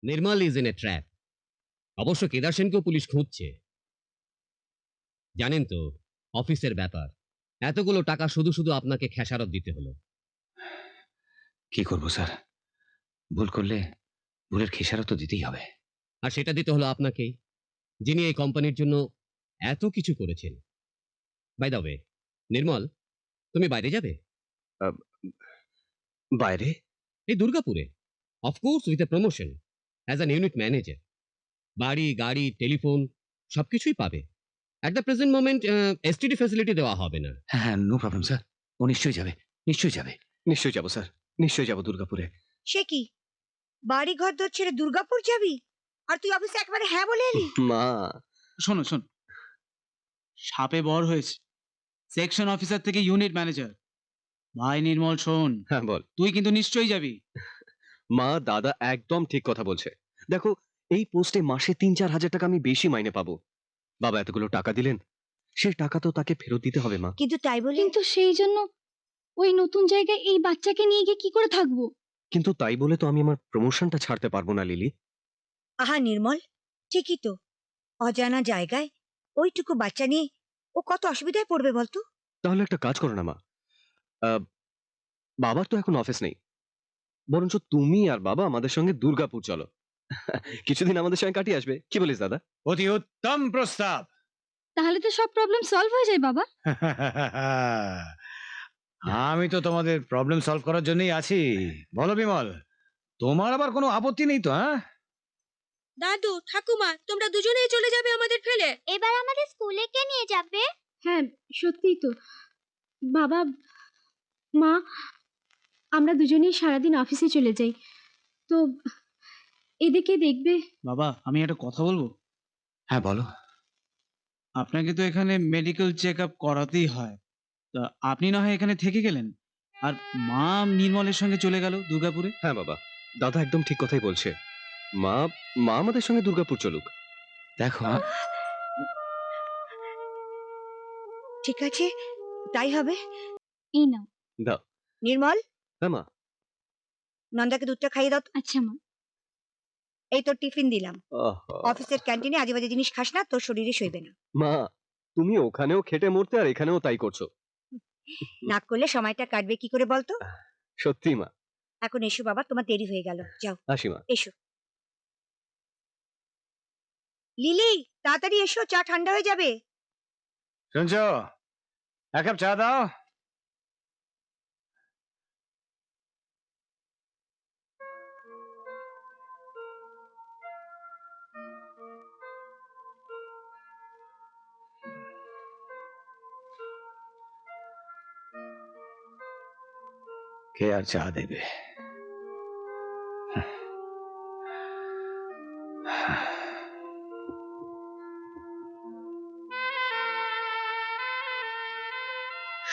Nirmal is in a trap. অবশ্য Kedar সেনকেও police খুঁজছে। জানেন তো, অফিসের ব্যাপার, এতগুলো টাকা শুধু শুধু আপনাকে খেসারত দিতে হলো। কি করব স্যার, ভুল করলে ভুলের খেসারত তো দিতেই হবে। আর সেটা দিতে হলো আপনাকেই, যিনি এই কোম্পানির জন্য এত কিছু করেছেন। বাই দ্য ওয়ে, নির্মল, তুমি বাইরে যাবে? আহ, বাইরে? এই দুর্গাপুরে, of course with a promotion as an unit manager. বাড়ি, গাড়ি, টেলিফোন সবকিছুই পাবে। At the present moment STD facility দেওয়া হবে না। হ্যাঁ, নো প্রবলেম স্যার, ও নিশ্চয়ই যাবে, নিশ্চয়ই যাবে, নিশ্চয়ই যাবো স্যার, নিশ্চয়ই যাবো দুর্গাপুরে। সে কি, বাড়ি ঘর দর ছেড়ে দুর্গাপুর যাবি? আর তুই অফিসে একবারে হ্যাঁ বলে এলি? মা, শোনো শোন, সাপে বর হয়েছে, সেকশন অফিসার থেকে ইউনিট ম্যানেজার। ভাই নির্মল শোন, হ্যাঁ বল। তুই কিন্তু নিশ্চয়ই যাবি। মা, দাদা একদম ঠিক কথা বলছে। দেখো, এই পোস্টে মাসে ৩-৪ হাজার টাকা আমি বেশি মাইনে পাবো। বাবা এতগুলো টাকা দিলেন, সেই টাকা তো তাকে ফেরত দিতে হবে মা। কিন্তু তাই বলে কিন্তু সেই জন্য ওই নতুন জায়গায় এই বাচ্চাকে নিয়ে গিয়ে কি করে থাকবো? কিন্তু তাই বলে তো আমি আমার প্রমোশনটা ছাড়তে পারবো না লিলি। আহা নির্মল, ঠিকই তো, অজানা জায়গায় ওইটুকু বাচ্চা নিয়ে ও কত অসুবিধায় পড়বে বলতো। তাহলে একটা কাজ করো না মা, বাবার তো এখন অফিস নেই, বরঞ্চ তুমি আর বাবা আমাদের সঙ্গে দুর্গাপুর চলো। কিছুদিন আমাদের সঙ্গে কাটিয়ে আসবে, কি বলিস দাদা? অতি উত্তম প্রস্তাব। তাহলে তো সব প্রবলেম সলভ হয়ে যায় বাবা। আমি তো তোমাদের প্রবলেম সলভ করার জন্যই আছি। বলো বিমল, তোমার আবার কোনো আপত্তি নেই তো? হ্যাঁ দাদু ঠাকুমা, তোমরা দুজনেই চলে যাবে আমাদের ফেলে? এবার আমাদের স্কুলে কে নিয়ে যাবে? হ্যাঁ সত্যিই তো বাবা, মা, আমরা দুজনেই সারাদিন অফিসে চলে যাই, তো এদিকে দেখবে। বাবা, আমি একটা কথা বলবো? হ্যাঁ বলো। আপনাকে তো এখানে মেডিকেল চেক আপ করাতেই হয়, তা আপনি না হয় এখানে থেকে গেলেন, আর মা নির্মলের সঙ্গে চলে গেল দুর্গাপুরে। হ্যাঁ বাবা, দাদা একদম ঠিক কথাই বলছে। মা মা আমাদের সঙ্গে দুর্গাপুর চলুক। দেখো ঠিক আছে, তাই হবে। এই নাও। দাও। নির্মল, হ্যাঁ মা। নন্দাকে দুধটা খাইয়ে দাও তো। আচ্ছা মা। এই তোর টিফিন দিলাম। আহা। অফিসের ক্যান্টিনে আজে বাজে জিনিস খাস না, তোর শরীরে সইবে না। মা, তুমি ওখানেও খেটে মরতে আর এখানেও তাই করছো। না করলে সময়টা কাটবে কি করে বলতো? সত্যি মা। এখন এসো বাবা, তোমার দেরি হয়ে গেল, যাও আসি মা। এসো। লিলি, তাড়াতাড়ি এসো, চা ঠান্ডা হয়ে যাবে। শুনছো, এক কাপ চা দাও। কে আর চা দেবে?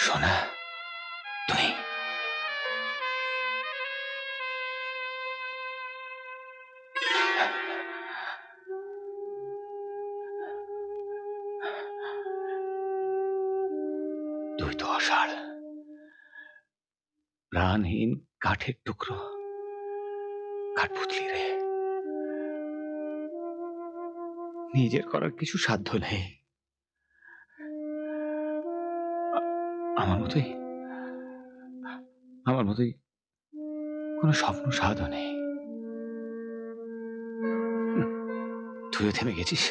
সোনা, তুই তুই তো অসাড়, প্রাণহীন কাঠের টুকরো, কাঠপুতলি রে। নিজের করার কিছু সাধ্য নেই। আমার মতোই আমার মতোই কোনো স্বপ্ন সাধও নেই। তুইও থেমে গেছিস,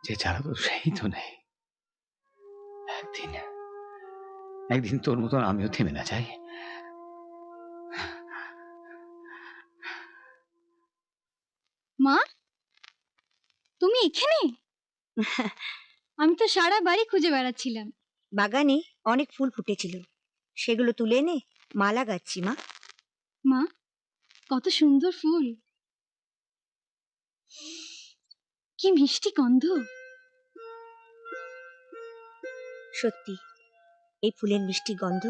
যে ছাড়া তো সেই তো নেই। একদিন একদিন তোর মতন আমিও থেমে না যাই। মা, তুমি এখানে? আমি তো সারা বাড়ি খুঁজে বেড়াচ্ছিলাম। বাগানে অনেক ফুল ফুটেছিল, সেগুলো তুলে এনে মালা গাচ্ছি মা। মা, কত সুন্দর ফুল, কি মিষ্টি গন্ধ। সত্যি, এই ফুলের মিষ্টি গন্ধ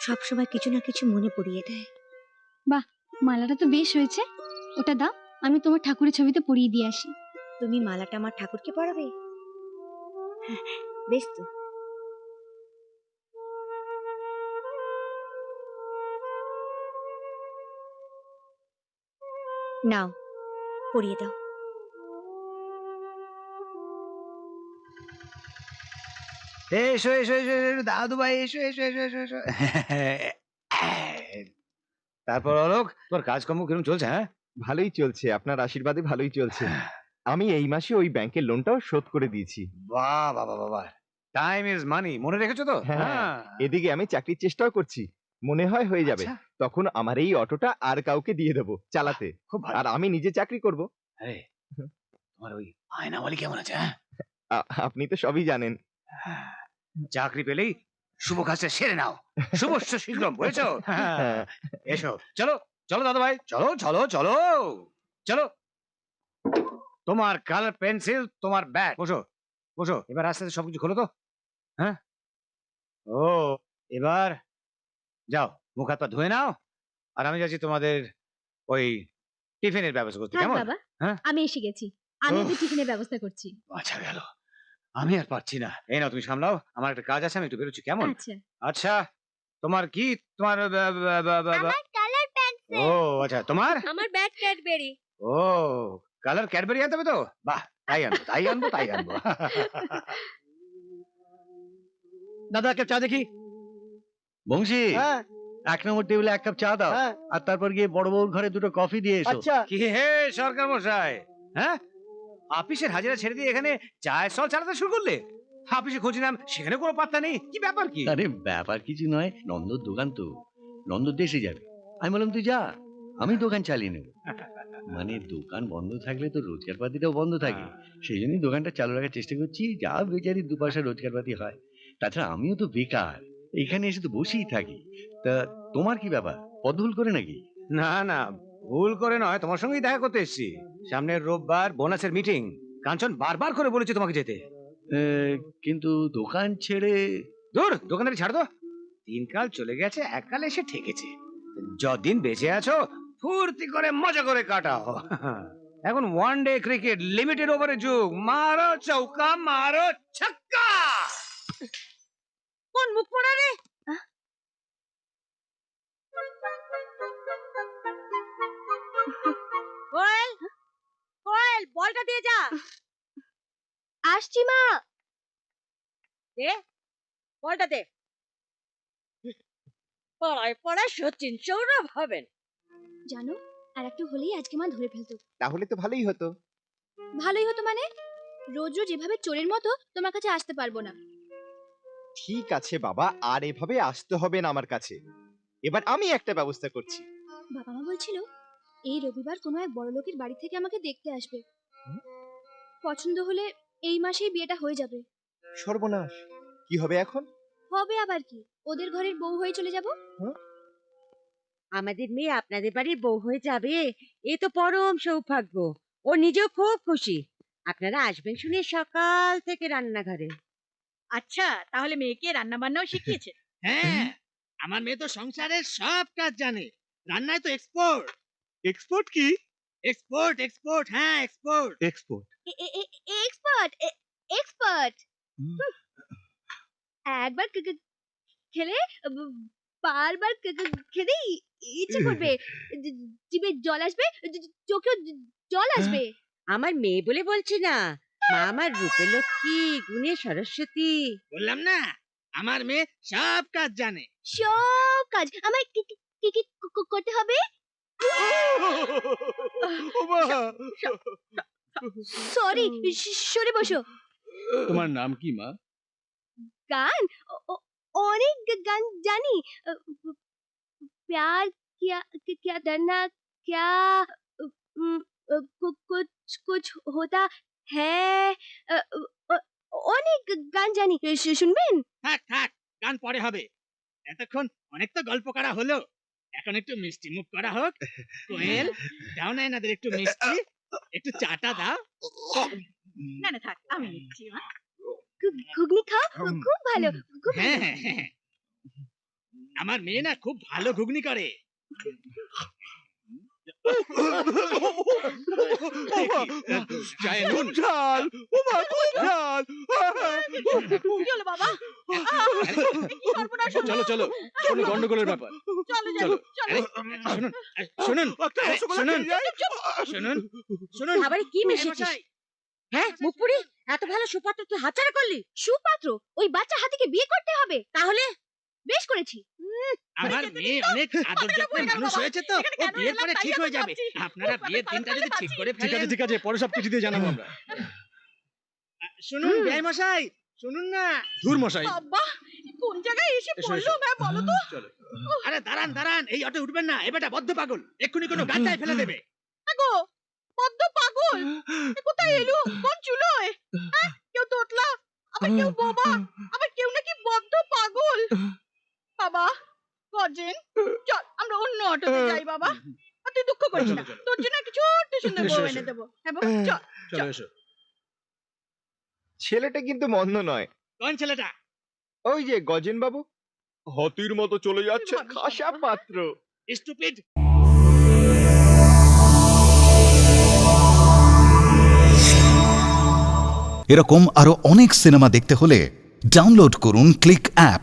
সবসময় কিছু না কিছু মনে পড়িয়ে দেয়। বাহ, মালাটা তো বেশ হয়েছে, ওটা দাও, আমি তোমার ঠাকুরের ছবিতে পরিয়ে দিয়ে আসি। তুমি মালাটা আমার ঠাকুরকে পরাবে? হ্যাঁ, বেশ তো। নাও পরিয়ে দাও। এসো এসো এসো এসো, দাদু ভাই এসো এসো এসো এসো এসো। তারপর অলোক, তোর কাজকর্ম কিরকম চলছে? হ্যাঁ, ভালোই চলছে, আপনার আশীর্বাদে ভালোই চলছে। আমি এই মাসে ওই ব্যাংকের লোনটাও শোধ করে দিয়েছি। বাহ বাহ বাহ বাহ, টাইম ইজ মানি, মনে রেখেছো তো? হ্যাঁ, এদিকে আমি চাকরির চেষ্টাও করছি, মনে হয় হয়ে যাবে। আচ্ছা। তখন আমার এই অটোটা আর কাউকে দিয়ে দেবো চালাতে, খুব ভালো। আর আমি নিজে চাকরি করব। আরে, তোমার ওই আয়নাওয়ালি কেমন আছে? হ্যাঁ, আপনি তো সবই জানেন। চাকরি পেলেই শুভ কাজটা সেরে নাও, শুভস্য শীঘ্রম, বুঝেছো? হ্যাঁ। এসো, চলো চলো দাদু ভাই, চলো চলো চলো চলো। তোমার কালার পেন্সিল, তোমার ব্যাগ, বসো বসো। এবার আস্তে আস্তে সবকিছু খোলো তো। হ্যাঁ, ও এবার যাও, মুখ হাত পা ধুয়ে নাও, আর আমি যাচ্ছি তোমাদের ওই টিফিনের ব্যবস্থা করতে। থাক কেমন? বাবা, হ্যাঁ? আমি এসে গেছি। আমি উফ। ওদের টিফিনের ব্যবস্থা করছি। আচ্ছা গেল, আমি আর পারছি না। এই নাও, তুমি সামলাও, আমার একটা কাজ আছে, আমি একটু বেরোচ্ছি। কেমন? আচ্ছা, আচ্ছা, তোমার কি, তোমার আমার কালার পেন্সিল। ও আচ্ছা, তোমার আমার ব্যাট ক্যাডবেরি। ও কালার ক্যাডবেরি আনতে হবে তো? বাহ, তাই আনবো তাই আনবো তাই আনবো। দাদা এক কাপ চা দেখি। বংশী, 1 নম্বর টেবিলে 1 কাপ চা দাও, আর তারপর গিয়ে বড় বউর ঘরে 2টো কফি দিয়ে এসো। কি হে সরকার মশাই, হ্যাঁ, অফিসের হাজিরা ছেড়ে দিয়ে এখানে চায়ের স্টল চালাতে শুরু করলে? অফিসে খুঁজলাম, সেখানে কোনো পাত্তা নেই। কি ব্যাপার কি? আরে ব্যাপার কিছু নয়, নন্দর দোকান তো, নন্দর দেশে যাবে। আমি বললাম তুই যা, আমি দোকান চালিয়ে নেব। মানে দোকান বন্ধ থাকলে তো রোজগার পাতিটাও বন্ধ থাকে, সেই জন্যই দোকানটা চালু রাখার চেষ্টা করছি, যা বেচারি 2 পয়সা রোজগার পাতি হয়। তাছাড়া আমিও তো বেকার, এখানে এসে তো বসেই থাকি। তা তোমার কি ব্যাপার, পদভুল করে নাকি? না না, ভুল করে নয়, তোমার সঙ্গেই দেখা করতে এসেছি। সামনের রোববার বোনাসের মিটিং, কাঞ্চন বারবার করে বলেছি তোমাকে যেতে। কিন্তু দোকান ছেড়ে? দূর, দোকানদারি ছাড় তো। 3 কাল চলে গেছে, 1 কাল এসে ঠেকেছে। যতদিন বেঁচে আছো ফুর্তি করে মজা করে কাটাও। এখন 1 ডে ক্রিকেট, লিমিটেড ওভারের যুগ। মারো চৌকা, মারো ছক্কা। কোন মুখ পড়া রে? কোয়েল, কোয়েল, বলটা দিয়ে যা। আসছি মা। দে, বলটা দে। পড়ায় পড়ায় সচিন সৌরভ হবেন। জানো, আর একটু হলেই আজকে মা ধরে ফেলতো। তাহলে তো ভালোই হতো। ভালোই হতো মানে? রোজ রোজ এভাবে চোরের মতো তোমার কাছে আসতে পারবো না। ঠিক আছে বাবা, আর এভাবে আসতে হবে না আমার কাছে। এবার আমি একটা ব্যবস্থা করছি। বাবা মা বলছিল এই রবিবার কোনো এক বড় লোকের বাড়ি থেকে আমাকে দেখতে আসবে। পছন্দ হলে এই মাসেই বিয়েটা হয়ে যাবে। সর্বনাশ, কি হবে এখন? হবে আবার কি, ওদের ঘরের বউ হয়ে চলে যাব। আমাদের মেয়ে আপনাদের বাড়ির বউ হয়ে যাবে, এ তো পরম সৌভাগ্য। ও নিজেও খুব খুশি। আপনারা আসবেন শুনে সকাল থেকে রান্নাঘরে। আচ্ছা, তাহলে মেয়েকে রান্না বান্নাও শিখিয়েছে? হ্যাঁ, আমার মেয়ে তো সংসারের সব কাজ জানে, রান্নায় তো এক্সপোর্ট। এক্সপোর্ট কি? এক্সপোর্ট এক্সপোর্ট, হ্যাঁ এক্সপোর্ট। এক্সপোর্ট? Expert, expert. একবার খেলে বারবার খেতে ইচ্ছে করবে, জিভে জল আসবে, চোখেও জল আসবে। আমার মেয়ে বলে বলছি না, মা আমার রূপে লক্ষ্মী, গুণে সরস্বতী। বললাম না, আমার মেয়ে সব কাজ জানে। সব কাজ আমায় কি করতে হবে? সরি, সরে বসো। তোমার নাম কি মা? গান অনেক গান জানি। प्यार क्या क्या डरना क्या कुछ कुछ होता है। অনেক গান জানি, শুনবেন? থাক থাক, গান পরে হবে। এতক্ষণ অনেক তো গল্প করা হলো, এখন একটু মিষ্টি মুখ করা হোক। কোয়েল, দাও না এনাদের একটু মিষ্টি, একটু চাটা দাও। না না থাক, আমি নিচ্ছি মা। ঘুগনি খাও, খুব ভালো, খুব হ্যাঁ ভালো। হ্যাঁ হ্যাঁ, আমার মেয়ে না খুব ভালো ঘুগনি করে। চায়ে নুন, ঝাল, ওমা খুব ঝাল। কি হলো বাবা? কি সর্বনাশ হলো? চলো চলো, কোনো গন্ডগোলের ব্যাপার। চলো চলো। চলো আরে, শুনুন শুনুন আরে, শুনুন শুনুন শুনুন খাবারে কি এই মিশিয়েছিস মশাই, হ্যাঁ মুখপুরি এত ভালো সুপাত্র তুই হাতছাড়া করলি সুপাত্র ওই বাচ্চা হাতিকে বিয়ে করতে হবে তাহলে বেশ করেছি আমার মেয়ে অনেক আদর যত্নের মানুষ হয়েছে তো ও বিয়ের পরে ঠিক হয়ে যাবে আপনারা বিয়ের দিনটা যদি ঠিক করে ঠিক আছে ফেলেন ঠিক আছে পরে সব চিঠি দিয়ে জানাবো আমরা শুনুন বেআই মশাই শুনুন না ধুর মশাই বাবা কোন জায়গায় এসে এসো, পড়লো এসো। ম্যাম বলো তো চলো আরে দাঁড়ান দাঁড়ান এই অটো উঠবেন না এবারটা বদ্ধ পাগল এক্ষুনি কোনো গাছটায় ফেলে দেবে গো বদ্ধ পাগল এ কোথায় এলো কোন চুলোয় হ্যাঁ? কেউ তোতলা আবার কেউ বোবা আবার কেউ নাকি বদ্ধ পাগল বাবা গজেন চল আমরা অন্য অটোতে যাই বাবা আর তুই দুঃখ করিস না চলো, চলো। তোর জন্য একটা ছোট্ট সুন্দর এসো, বউ এসো। এনে দেবো হ্যাঁ বাবা চল চলো এসো ছেলেটা কিন্তু মন্দ নয়। কোন ছেলেটা ওই যে গজেন বাবু হতির মতো চলে যাচ্ছে ভাবিস খাসা বাবা? পাত্র। স্টুপিড এরকম আরো অনেক সিনেমা দেখতে হলে ডাউনলোড করুন ক্লিক অ্যাপ।